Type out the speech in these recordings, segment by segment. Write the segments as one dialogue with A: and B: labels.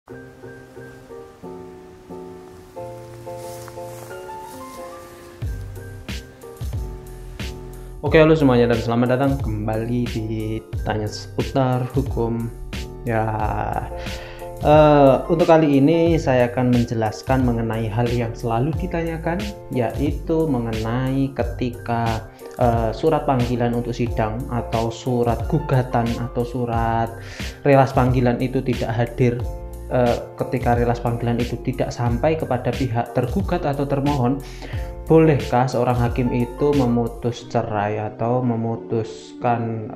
A: Oke, halo semuanya dan selamat datang kembali di Tanya Seputar Hukum. Ya, untuk kali ini saya akan menjelaskan mengenai hal yang selalu ditanyakan, yaitu mengenai ketika surat panggilan untuk sidang atau surat gugatan atau surat relas panggilan itu tidak hadir. Ketika relas panggilan itu tidak sampai kepada pihak tergugat atau termohon, bolehkah seorang hakim itu memutus cerai atau memutuskan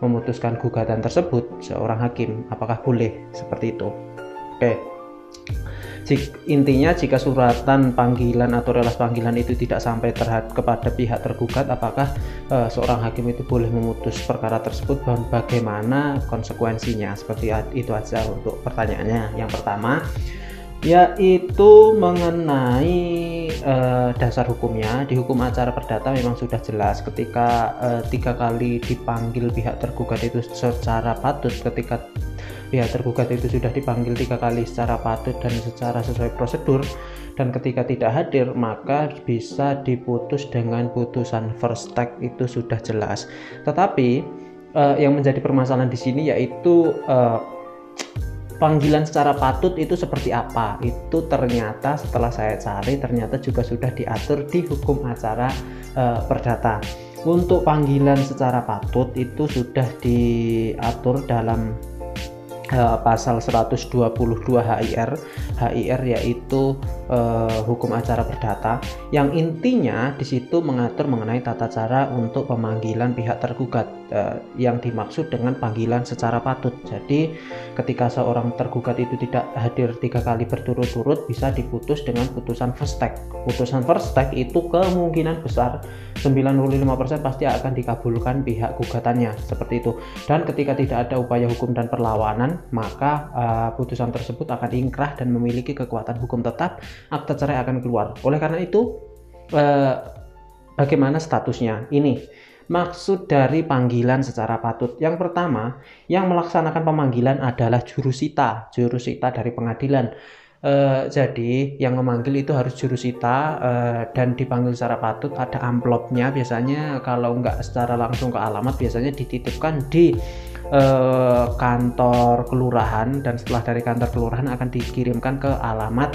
A: memutuskan gugatan tersebut? Seorang hakim, apakah boleh seperti itu? Oke. Intinya jika suratan panggilan atau relas panggilan itu tidak sampai kepada pihak tergugat, apakah seorang hakim itu boleh memutus perkara tersebut dan bagaimana konsekuensinya? Seperti itu aja untuk pertanyaannya. Yang pertama yaitu mengenai dasar hukumnya. Di hukum acara perdata memang sudah jelas ketika 3 kali dipanggil pihak tergugat itu secara patut. Ketika pihak tergugat itu sudah dipanggil 3 kali secara patut dan secara sesuai prosedur, dan ketika tidak hadir maka bisa diputus dengan putusan first take, itu sudah jelas. Tetapi yang menjadi permasalahan di sini yaitu panggilan secara patut itu seperti apa. Itu ternyata setelah saya cari ternyata juga sudah diatur di hukum acara perdata. Untuk panggilan secara patut itu sudah diatur dalam pasal 122 HIR yaitu hukum acara perdata, yang intinya di situ mengatur mengenai tata cara untuk pemanggilan pihak tergugat, yang dimaksud dengan panggilan secara patut. Jadi ketika seorang tergugat itu tidak hadir 3 kali berturut-turut bisa diputus dengan putusan first take. Putusan first take itu kemungkinan besar 95% pasti akan dikabulkan pihak gugatannya, seperti itu. Dan ketika tidak ada upaya hukum dan perlawanan, maka putusan tersebut akan ingkrah dan memiliki kekuatan hukum tetap. Akta cerai akan keluar. Oleh karena itu bagaimana statusnya? Ini maksud dari panggilan secara patut. Yang pertama, yang melaksanakan pemanggilan adalah jurusita dari pengadilan. Jadi yang memanggil itu harus jurusita dan dipanggil secara patut. Ada amplopnya, biasanya kalau nggak secara langsung ke alamat biasanya dititipkan di kantor kelurahan, dan setelah dari kantor kelurahan akan dikirimkan ke alamat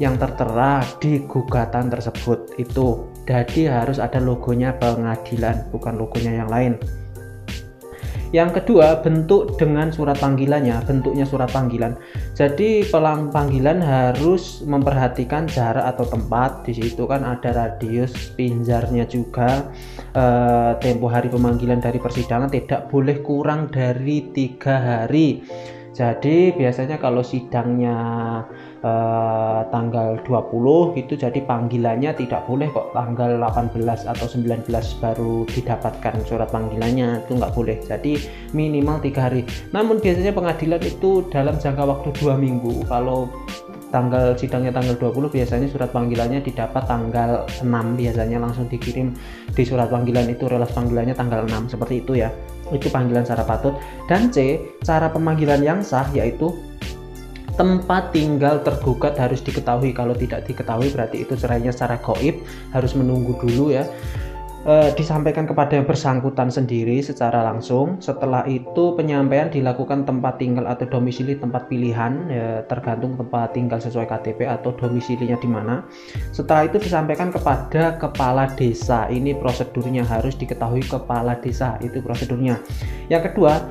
A: yang tertera di gugatan tersebut. Itu jadi harus ada logonya pengadilan, bukan logonya yang lain. Yang kedua, bentuk dengan surat panggilannya, bentuknya surat panggilan. Jadi panggilan harus memperhatikan jarak atau tempat. Di situ kan ada radius pinjarnya juga. Tempo hari pemanggilan dari persidangan tidak boleh kurang dari 3 hari. Jadi biasanya kalau sidangnya tanggal 20 gitu, jadi panggilannya tidak boleh kok tanggal 18 atau 19 baru didapatkan surat panggilannya, itu nggak boleh. Jadi minimal 3 hari. Namun biasanya pengadilan itu dalam jangka waktu 2 minggu. Kalau sidangnya tanggal 20, biasanya surat panggilannya didapat tanggal 6, biasanya langsung dikirim di surat panggilan itu, relas panggilannya tanggal 6, seperti itu ya. Itu panggilan secara patut. Dan C, cara pemanggilan yang sah yaitu tempat tinggal tergugat harus diketahui. Kalau tidak diketahui berarti itu cerainya secara gaib, harus menunggu dulu ya. Disampaikan kepada yang bersangkutan sendiri secara langsung. Setelah itu penyampaian dilakukan tempat tinggal atau domisili tempat pilihan, ya, tergantung tempat tinggal sesuai KTP atau domisilinya di mana. Setelah itu disampaikan kepada kepala desa. Ini prosedurnya, harus diketahui kepala desa, itu prosedurnya. Yang kedua,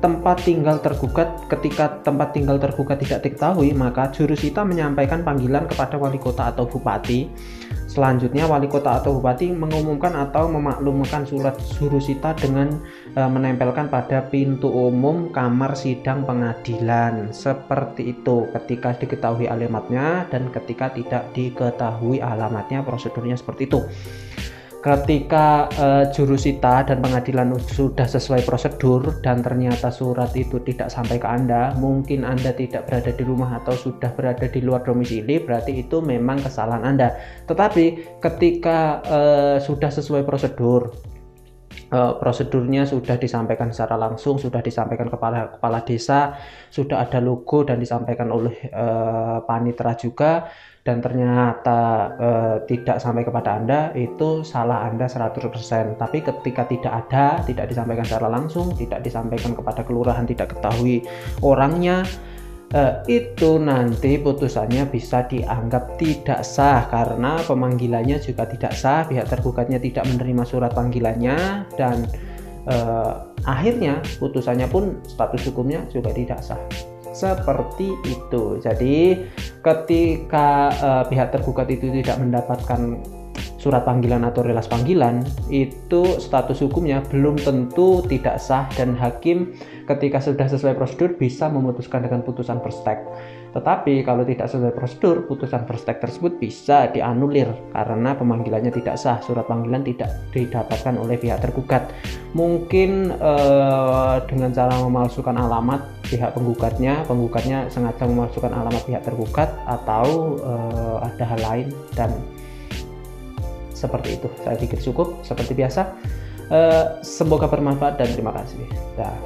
A: tempat tinggal tergugat. Ketika tempat tinggal tergugat tidak diketahui, maka jurusita menyampaikan panggilan kepada wali kota atau bupati. Selanjutnya wali kota atau bupati mengumumkan atau memaklumkan surat jurusita dengan menempelkan pada pintu umum kamar sidang pengadilan. Seperti itu ketika diketahui alamatnya, dan ketika tidak diketahui alamatnya prosedurnya seperti itu. Ketika jurusita dan pengadilan sudah sesuai prosedur dan ternyata surat itu tidak sampai ke Anda, mungkin Anda tidak berada di rumah atau sudah berada di luar domisili, berarti itu memang kesalahan Anda. Tetapi ketika sudah sesuai prosedur prosedurnya sudah disampaikan secara langsung, sudah disampaikan kepada kepala desa, sudah ada logo dan disampaikan oleh panitera juga, dan ternyata tidak sampai kepada Anda, itu salah Anda 100%. Tapi ketika tidak ada, tidak disampaikan secara langsung, tidak disampaikan kepada kelurahan, tidak ketahui orangnya, itu nanti putusannya bisa dianggap tidak sah karena pemanggilannya juga tidak sah, pihak tergugatnya tidak menerima surat panggilannya, dan akhirnya putusannya pun status hukumnya juga tidak sah. Seperti itu. Jadi ketika pihak tergugat itu tidak mendapatkan surat panggilan atau relas panggilan, itu status hukumnya belum tentu tidak sah, dan hakim ketika sudah sesuai prosedur bisa memutuskan dengan putusan perstek. Tetapi kalau tidak sesuai prosedur, putusan perstek tersebut bisa dianulir karena pemanggilannya tidak sah, surat panggilan tidak didapatkan oleh pihak tergugat. Mungkin dengan cara memalsukan alamat pihak penggugatnya sengaja memalsukan alamat pihak tergugat, atau ada hal lain, dan seperti itu. Saya pikir cukup seperti biasa. Semoga bermanfaat dan terima kasih. Dah.